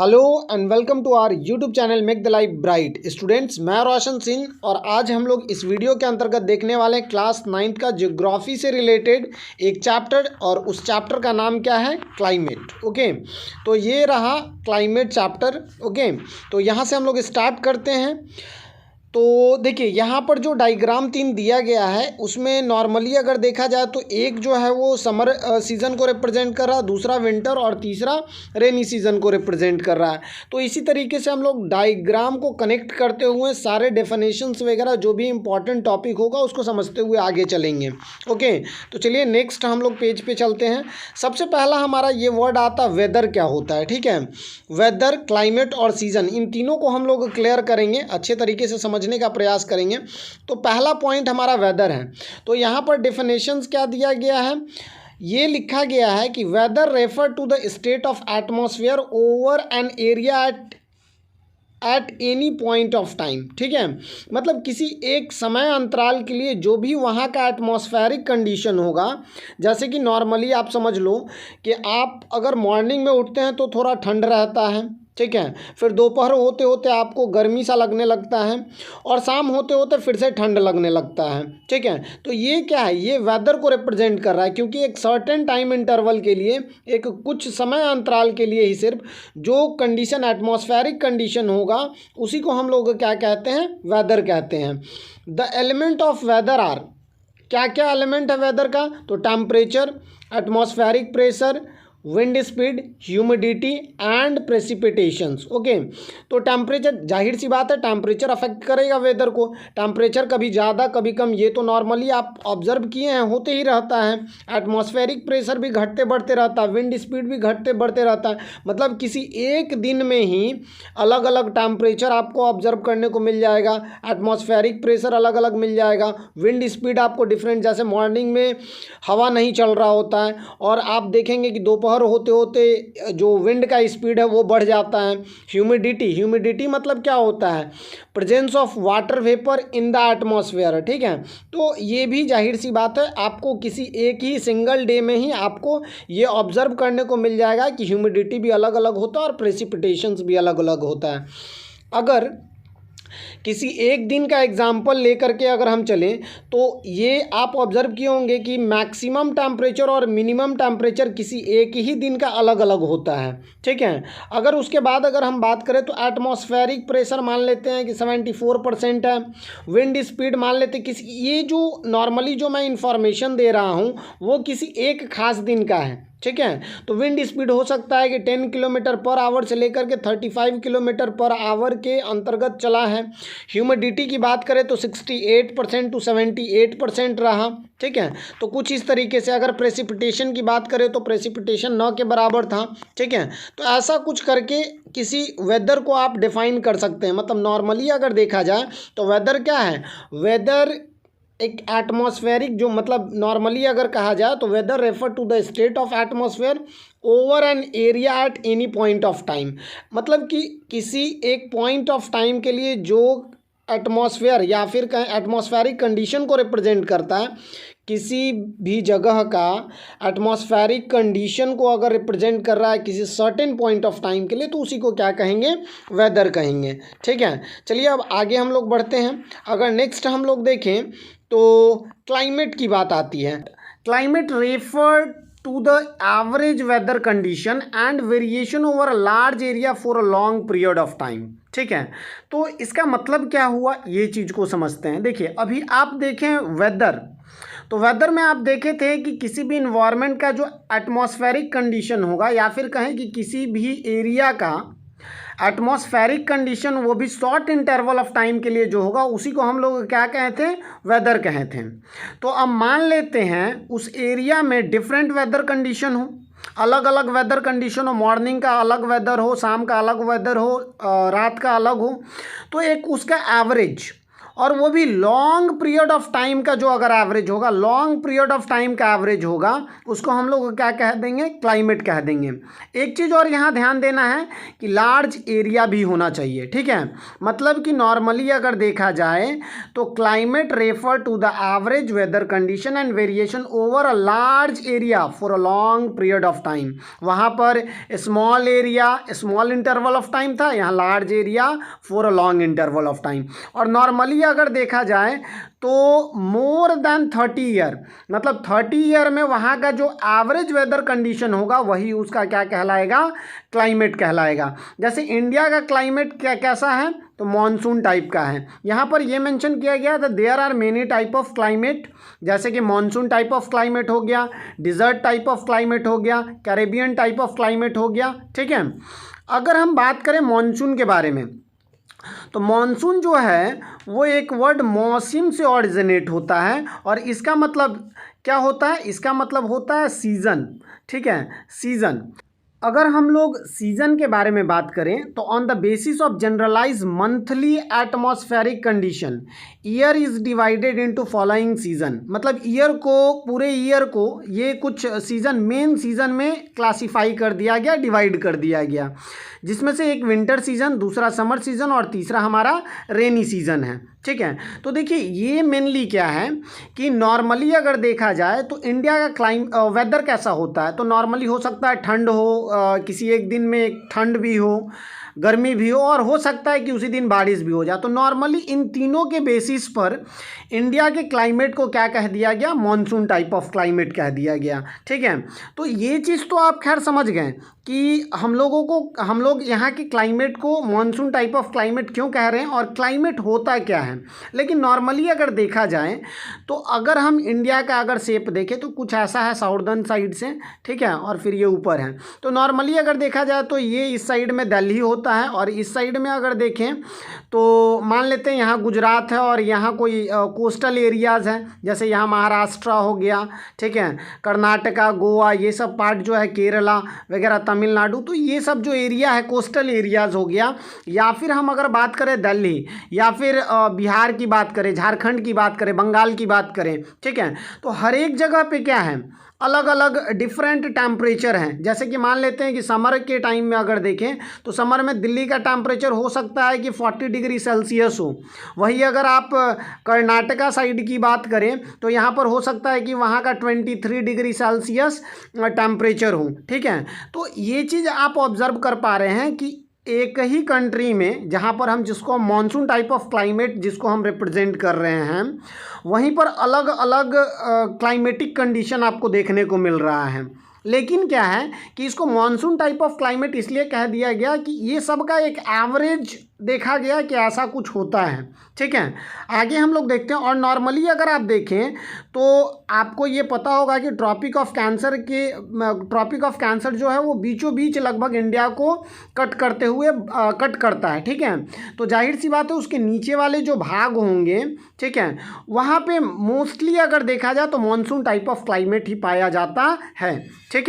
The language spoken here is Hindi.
Hello and welcome to our YouTube channel make the life bright. Students, मैं रोशन सिंह और आज हम लोग इस वीडियो के अंतर्गत देखने वाले हैं क्लास 9th का ज्योग्राफी से रिलेटेड एक चैप्टर, और उस चैप्टर का नाम क्या है? क्लाइमेट। ओके, तो ये रहा क्लाइमेट चैप्टर। ओके, तो यहाँ से हम लोग स्टार्ट करते हैं। तो देखिए, यहाँ पर जो डायग्राम 3 दिया गया है उसमें नॉर्मली अगर देखा जाए तो एक जो है वो समर सीज़न को रिप्रेजेंट कर रहा है, दूसरा विंटर और तीसरा रेनी सीज़न को रिप्रेजेंट कर रहा है। तो इसी तरीके से हम लोग डायग्राम को कनेक्ट करते हुए सारे डेफिनेशंस वगैरह जो भी इंपॉर्टेंट टॉपिक होगा उसको समझते हुए आगे चलेंगे। ओके, तो चलिए नेक्स्ट हम लोग पेज पे चलते हैं। सबसे पहला हमारा ये वर्ड आता है वेदर क्या होता है। ठीक है, वेदर, क्लाइमेट और सीज़न, इन तीनों को हम लोग क्लियर करेंगे, अच्छे तरीके से समझने का प्रयास करेंगे। तो पहला पॉइंट हमारा वेदर है। तो यहाँ पर डेफिनेशंस क्या दिया गया है? ये लिखा गया है कि weather refer to the state of atmosphere over an area at any point of time. ठीक है, मतलब किसी एक समय अंतराल के लिए जो भी वहाँ का एटमॉस्फेरिक कंडीशन होगा। जैसे कि नॉर्मली आप समझ लो कि आप अगर मॉर्निंग में उठते हैं तो थोड़ा ठंड रहता है, ठीक है, फिर दोपहर होते होते आपको गर्मी सा लगने लगता है और शाम होते होते फिर से ठंड लगने लगता है। ठीक है, तो ये क्या है? ये वेदर को रिप्रेजेंट कर रहा है, क्योंकि एक सर्टेन टाइम इंटरवल के लिए, एक कुछ समय अंतराल के लिए ही सिर्फ जो कंडीशन एटमॉस्फेरिक कंडीशन होगा उसी को हम लोग क्या कहते हैं? वेदर कहते हैं। The element of weather are, क्या क्या एलिमेंट है वेदर का? तो temperature, atmospheric pressure, wind speed, humidity and precipitations. Okay, तो टेम्परेचर, जाहिर सी बात है टेम्परेचर अफेक्ट करेगा वेदर को। टेम्परेचर कभी ज़्यादा कभी कम, ये तो नॉर्मली आप ऑब्जर्व किए हैं, होते ही रहता है। एटमॉस्फेरिक प्रेशर भी घटते बढ़ते रहता है, विंड स्पीड भी घटते बढ़ते रहता है। मतलब किसी एक दिन में ही अलग अलग टेम्परेचर आपको ऑब्जर्व करने को मिल जाएगा, एटमॉस्फेरिक प्रेशर अलग अलग मिल जाएगा, विंड स्पीड आपको डिफरेंट, जैसे मॉर्निंग में हवा नहीं चल रहा होता है और आप देखेंगे कि दोपहर होते होते जो विंड का स्पीड है वो बढ़ जाता है। ह्यूमिडिटी मतलब क्या होता है? Presence of water vapour in the atmosphere. ठीक है, तो ये भी जाहिर सी बात है आपको किसी एक ही सिंगल डे में ही आपको ये ऑब्जर्व करने को मिल जाएगा कि ह्यूमिडिटी भी अलग अलग होता है और प्रेसिपिटेशंस भी अलग अलग होता है। अगर किसी एक दिन का एग्जाम्पल लेकर के अगर हम चलें तो ये आप ऑब्जर्व किए होंगे कि मैक्सिमम टेम्परेचर और मिनिमम टेम्परेचर किसी एक ही दिन का अलग अलग होता है। ठीक है, अगर उसके बाद अगर हम बात करें तो एटमॉस्फेरिक प्रेशर मान लेते हैं कि 74% है, विंड स्पीड मान लेते हैं किसी, ये जो नॉर्मली जो मैं इंफॉर्मेशन दे रहा हूँ वो किसी एक खास दिन का है। ठीक है, तो विंड स्पीड हो सकता है कि 10 किलोमीटर पर आवर से लेकर के 35 किलोमीटर पर आवर के अंतर्गत चला है। ह्यूमिडिटी की बात करें तो 68% टू 78% रहा। ठीक है, तो कुछ इस तरीके से। अगर प्रेसिपिटेशन की बात करें तो प्रेसिपिटेशन 9 के बराबर था। ठीक है, तो ऐसा कुछ करके किसी वेदर को आप डिफाइन कर सकते हैं। मतलब नॉर्मली अगर देखा जाए तो वेदर क्या है? वेदर एक एटमॉस्फेरिक, जो मतलब नॉर्मली अगर कहा जाए तो weather refer to the state of atmosphere over an area at any point of time. मतलब कि किसी एक पॉइंट ऑफ टाइम के लिए जो एटमॉस्फेयर या फिर कहें एटमॉस्फेरिक कंडीशन को रिप्रेजेंट करता है। किसी भी जगह का एटमॉस्फेरिक कंडीशन को अगर रिप्रेजेंट कर रहा है किसी सर्टेन पॉइंट ऑफ टाइम के लिए तो उसी को क्या कहेंगे? वेदर कहेंगे। ठीक है, चलिए अब आगे हम लोग बढ़ते हैं। अगर नेक्स्ट हम लोग देखें तो क्लाइमेट की बात आती है। Climate refer to the average weather condition and variation over a large area for a long period of time. ठीक है, तो इसका मतलब क्या हुआ, ये चीज़ को समझते हैं। देखिए, अभी आप देखें वेदर, तो वेदर में आप देखे थे कि किसी भी इन्वायरमेंट का जो एटमॉस्फेरिक कंडीशन होगा या फिर कहें कि किसी भी एरिया का एटमॉस्फेरिक कंडीशन, वो भी शॉर्ट इंटरवल ऑफ टाइम के लिए जो होगा उसी को हम लोग क्या कहते हैं? वेदर कहते हैं। तो अब मान लेते हैं उस एरिया में डिफरेंट वेदर कंडीशन हो, अलग अलग वेदर कंडीशन हो, मॉर्निंग का अलग वेदर हो, शाम का अलग वेदर हो, रात का अलग हो, तो एक उसका एवरेज, और वो भी लॉन्ग पीरियड ऑफ टाइम का जो अगर एवरेज होगा, लॉन्ग पीरियड ऑफ टाइम का एवरेज होगा, उसको हम लोग क्या कह देंगे, क्लाइमेट कह देंगे। एक चीज़ और यहाँ ध्यान देना है कि लार्ज एरिया भी होना चाहिए, ठीक है। मतलब कि नॉर्मली अगर देखा जाए तो climate refer to the average weather condition and variation over a large area for a long period of time. वहाँ पर small area, small interval of time था, यहाँ large area for a long interval of time. और नॉर्मली अगर देखा जाए तो मोर देन 30 ईयर, मतलब 30 ईयर में वहाँ का जो एवरेज वेदर कंडीशन होगा वही उसका क्या कहलाएगा, क्लाइमेट कहलाएगा। जैसे इंडिया का क्लाइमेट कैसा है, तो मॉनसून टाइप का है। यहाँ पर ये मेंशन किया गया था there are many type of climate, जैसे कि मॉनसून टाइप ऑफ क्लाइमेट हो गया, डिजर्ट टाइप ऑफ क्लाइमेट हो गया, कैरेबियन टाइप ऑफ क्लाइमेट हो गया, ठीक है। अगर हम बात करें मॉनसून के बारे में, तो मॉनसून जो है वो एक वर्ड मौसम से ऑरिजिनेट होता है और इसका मतलब क्या होता है, इसका मतलब होता है सीज़न, ठीक है, सीज़न। अगर हम लोग सीज़न के बारे में बात करें तो on the basis of generalize monthly atmospheric condition year is divided into following season. मतलब ईयर को, पूरे ईयर को ये कुछ सीज़न, मेन सीज़न में क्लासीफाई कर दिया गया, डिवाइड कर दिया गया, जिसमें से एक विंटर सीज़न, दूसरा समर सीज़न और तीसरा हमारा रेनी सीज़न है, ठीक है। तो देखिए ये मेनली क्या है कि नॉर्मली अगर देखा जाए तो इंडिया का वेदर कैसा होता है, तो नॉर्मली हो सकता है ठंड हो, किसी एक दिन में ठंड भी हो, गर्मी भी हो, और हो सकता है कि उसी दिन बारिश भी हो जाए। तो नॉर्मली इन तीनों के बेसिस पर इंडिया के क्लाइमेट को क्या कह दिया गया, मॉनसून टाइप ऑफ क्लाइमेट कह दिया गया, ठीक है। तो ये चीज़ तो आप खैर समझ गए कि हम लोग यहाँ के क्लाइमेट को मॉनसून टाइप ऑफ क्लाइमेट क्यों कह रहे हैं और क्लाइमेट होता क्या है। लेकिन नॉर्मली अगर देखा जाए तो अगर हम इंडिया का अगर शेप देखें तो कुछ ऐसा है साउदर्न साइड से, ठीक है, और फिर ये ऊपर है। तो नॉर्मली अगर देखा जाए तो ये इस साइड में दिल्ली होता है और इस साइड में अगर देखें तो मान लेते हैं यहाँ गुजरात है और यहाँ कोई कोस्टल एरियाज़ हैं, जैसे यहाँ महाराष्ट्र हो गया, ठीक है, कर्नाटका, गोवा, ये सब पार्ट जो है, केरला वगैरह, तमिलनाडु, तो ये सब जो एरिया है कोस्टल एरियाज़ हो गया। या फिर हम अगर बात करें दिल्ली, या फिर बिहार की बात करें, झारखंड की बात करें, बंगाल की बात करें, ठीक है, तो हर एक जगह पे क्या है, अलग अलग डिफरेंट टेम्परेचर हैं। जैसे कि मान लेते हैं कि समर के टाइम में अगर देखें तो समर में दिल्ली का टेम्परेचर हो सकता है कि 40 डिग्री सेल्सियस हो। वही अगर आप कर्नाटका साइड की बात करें तो यहाँ पर हो सकता है कि वहाँ का 23 डिग्री सेल्सियस टेम्परेचर हो, ठीक है। तो ये चीज़ आप ऑब्जर्व कर पा रहे हैं कि एक ही कंट्री में जहाँ पर हम जिसको मॉनसून टाइप ऑफ क्लाइमेट जिसको हम रिप्रेजेंट कर रहे हैं, वहीं पर अलग अलग क्लाइमेटिक कंडीशन आपको देखने को मिल रहा है। लेकिन क्या है कि इसको मॉनसून टाइप ऑफ क्लाइमेट इसलिए कह दिया गया कि ये सब का एक एवरेज देखा गया कि ऐसा कुछ होता है, ठीक है। आगे हम लोग देखते हैं। और नॉर्मली अगर आप देखें तो आपको ये पता होगा कि ट्रॉपिक ऑफ कैंसर जो है वो बीचों बीच लगभग इंडिया को कट करता है, ठीक है। तो जाहिर सी बात है उसके नीचे वाले जो भाग होंगे, ठीक है, वहाँ पे मोस्टली अगर देखा जाए तो मॉनसून टाइप ऑफ क्लाइमेट ही पाया जाता है, ठीक है।